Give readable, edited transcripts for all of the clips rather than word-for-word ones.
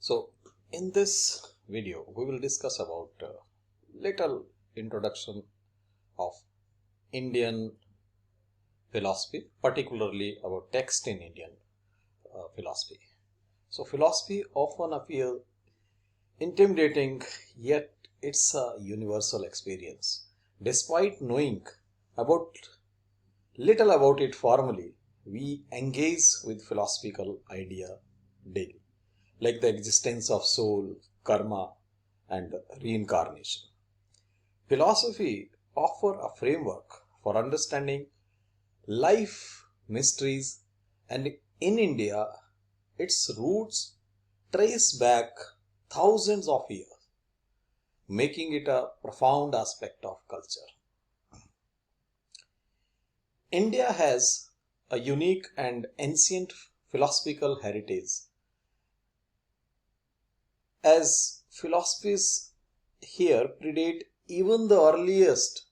So in this video we will discuss about little introduction of Indian philosophy, particularly about text in Indian philosophy. So philosophy often appears intimidating, yet it's a universal experience. Despite knowing about little about it formally, we engage with philosophical idea daily, like the existence of soul, karma, and reincarnation. Philosophy offers a framework for understanding life mysteries, and in India, its roots trace back thousands of years, making it a profound aspect of culture. India has a unique and ancient philosophical heritage, as philosophies here predate even the earliest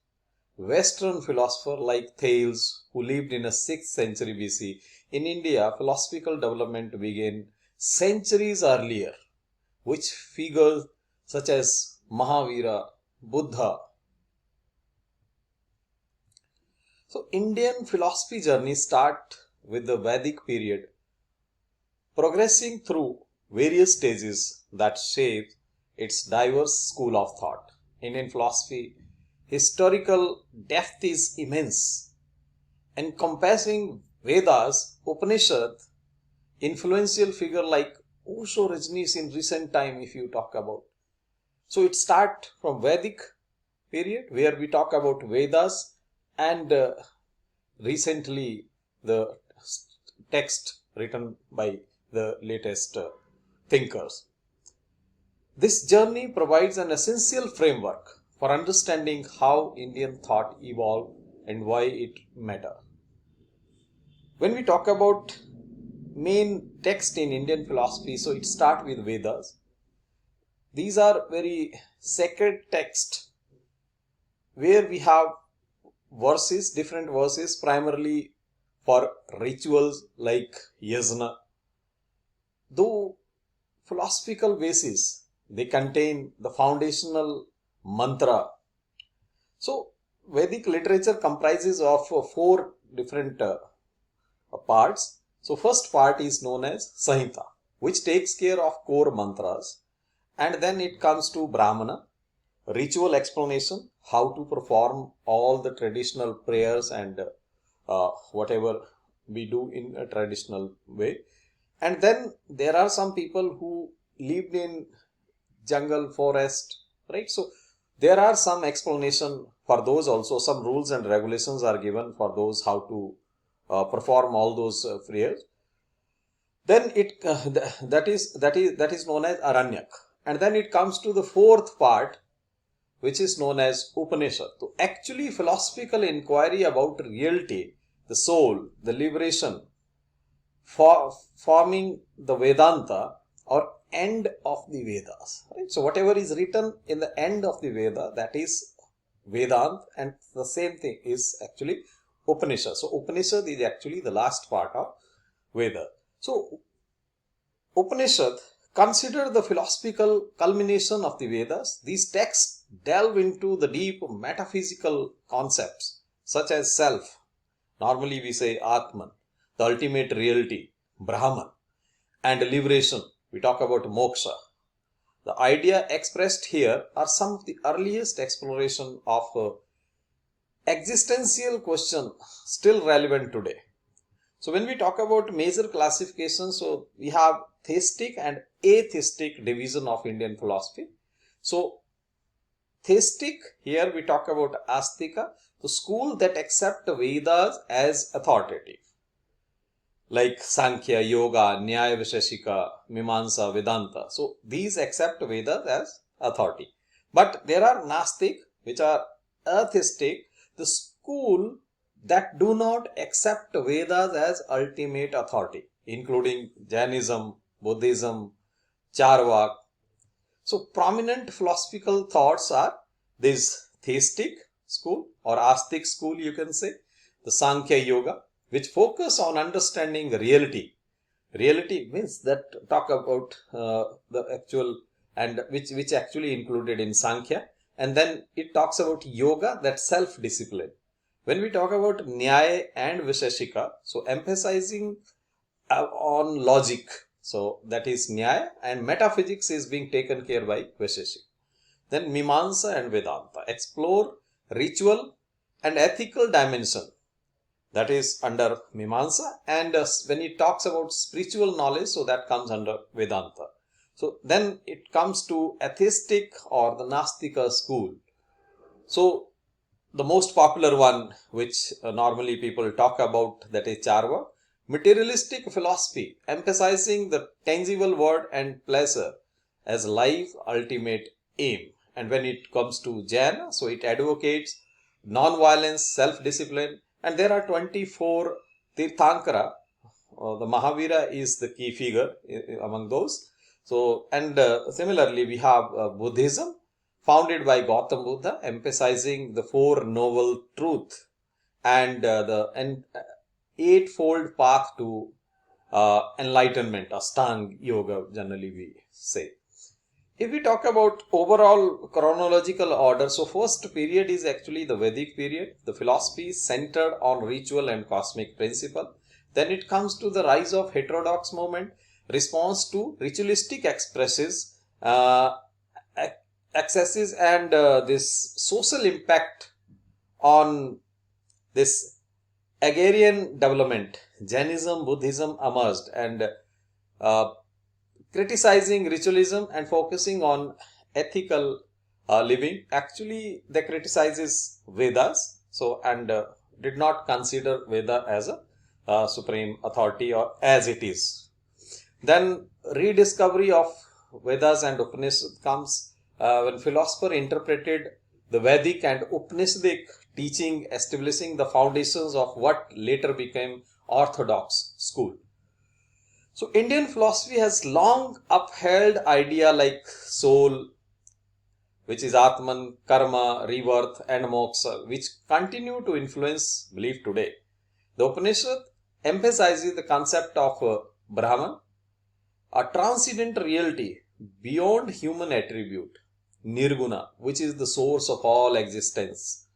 Western philosopher like Thales, who lived in the 6th century BC. In India, philosophical development began centuries earlier, which figures such as Mahavira, Buddha. So, Indian philosophy journey start with the Vedic period, progressing through various stages that shape its diverse school of thought. Indian philosophy historical depth is immense, encompassing Vedas, Upanishads, influential figure like Osho Rajneesh in recent time if you talk about. So it starts from Vedic period where we talk about Vedas and recently the text written by the latest thinkers. This journey provides an essential framework for understanding how Indian thought evolved and why it matters. When we talk about main text in Indian philosophy, so it starts with Vedas. These are very sacred texts where we have verses, different verses, primarily for rituals like yajna. Though philosophical basis, they contain the foundational mantra. So Vedic literature comprises of four different parts. So first part is known as Sanhita, which takes care of core mantras, and then it comes to Brahmana, ritual explanation, how to perform all the traditional prayers and whatever we do in a traditional way. And then there are some people who lived in jungle, forest, right? So there are some explanation for those also. Some rules and regulations are given for those how to perform all those prayers. Then that is known as Aranyak, and then it comes to the fourth part, which is known as Upanishad. So actually, philosophical inquiry about reality, the soul, the liberation, for forming the Vedanta or end of the Vedas. Right? So whatever is written in the end of the Veda, that is Vedanta, and the same thing is actually Upanishad. So Upanishad is actually the last part of Veda. So Upanishad consider the philosophical culmination of the Vedas. These texts delve into the deep metaphysical concepts such as self. Normally we say Atman, the ultimate reality, Brahman, and liberation. We talk about Moksha. The idea expressed here are some of the earliest exploration of existential question still relevant today. So when we talk about major classifications, so we have theistic and atheistic division of Indian philosophy. So theistic, here we talk about Astika, the school that accept Vedas as authoritative, like Sankhya, Yoga, Nyaya, Vaisheshika, Mimamsa, Vedanta. So these accept Vedas as authority. But there are Nastic, which are atheistic, the school that do not accept Vedas as ultimate authority, including Jainism, Buddhism, Charvaka. So prominent philosophical thoughts are this theistic school or Astic school, you can say, the Sankhya Yoga, which focus on understanding reality, reality means that talk about the actual and which actually included in Sankhya. And then it talks about yoga, that self-discipline. When we talk about Nyaya and Vaisheshika, so emphasizing on logic, so that is Nyaya, and metaphysics is being taken care by Vaisheshika. Then Mimamsa and Vedanta explore ritual and ethical dimension, that is under Mimamsa, and when it talks about spiritual knowledge, so that comes under Vedanta. So then it comes to atheistic or the Nastika school. So the most popular one which normally people talk about, that is Charvaka, materialistic philosophy, emphasizing the tangible world and pleasure as life ultimate aim. And when it comes to Jaina, so it advocates non-violence, self-discipline, and there are 24 Tirthankara. The Mahavira is the key figure among those. So, and similarly we have Buddhism, founded by Gautam Buddha, emphasizing the Four Noble Truths and the eightfold path to enlightenment, Ashtanga Yoga generally we say. If we talk about overall chronological order, so first period is actually the Vedic period. The philosophy is centered on ritual and cosmic principle. Then it comes to the rise of heterodox movement, response to ritualistic expresses, excesses, and this social impact on this agrarian development. Jainism, Buddhism emerged, and criticizing ritualism and focusing on ethical living. Actually, they criticizes Vedas, so and did not consider Veda as a supreme authority or as it is. Then rediscovery of Vedas and Upanishads comes when philosopher interpreted the Vedic and Upanishadic teaching, establishing the foundations of what later became Orthodox school. So Indian philosophy has long upheld idea like soul, which is Atman, karma, rebirth, and moksha, which continue to influence belief today. The Upanishad emphasizes the concept of Brahman, a transcendent reality beyond human attribute, Nirguna, which is the source of all existence.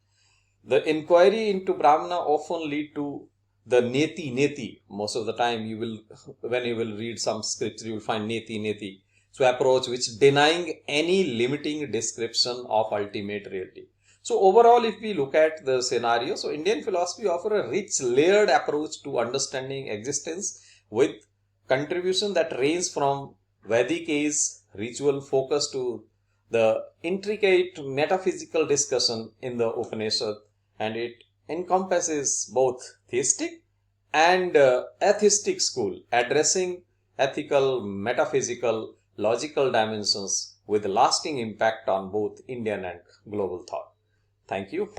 The inquiry into Brahmana often lead to the neti. Most of the time you will, when you will read some scripture, you will find neti. So approach which denying any limiting description of ultimate reality. So overall, if we look at the scenario, so Indian philosophy offer a rich layered approach to understanding existence with contribution that range from Vedic age ritual focus to the intricate metaphysical discussion in the Upanishad, and it encompasses both theistic and atheistic school, addressing ethical, metaphysical, logical dimensions with lasting impact on both Indian and global thought. Thank you.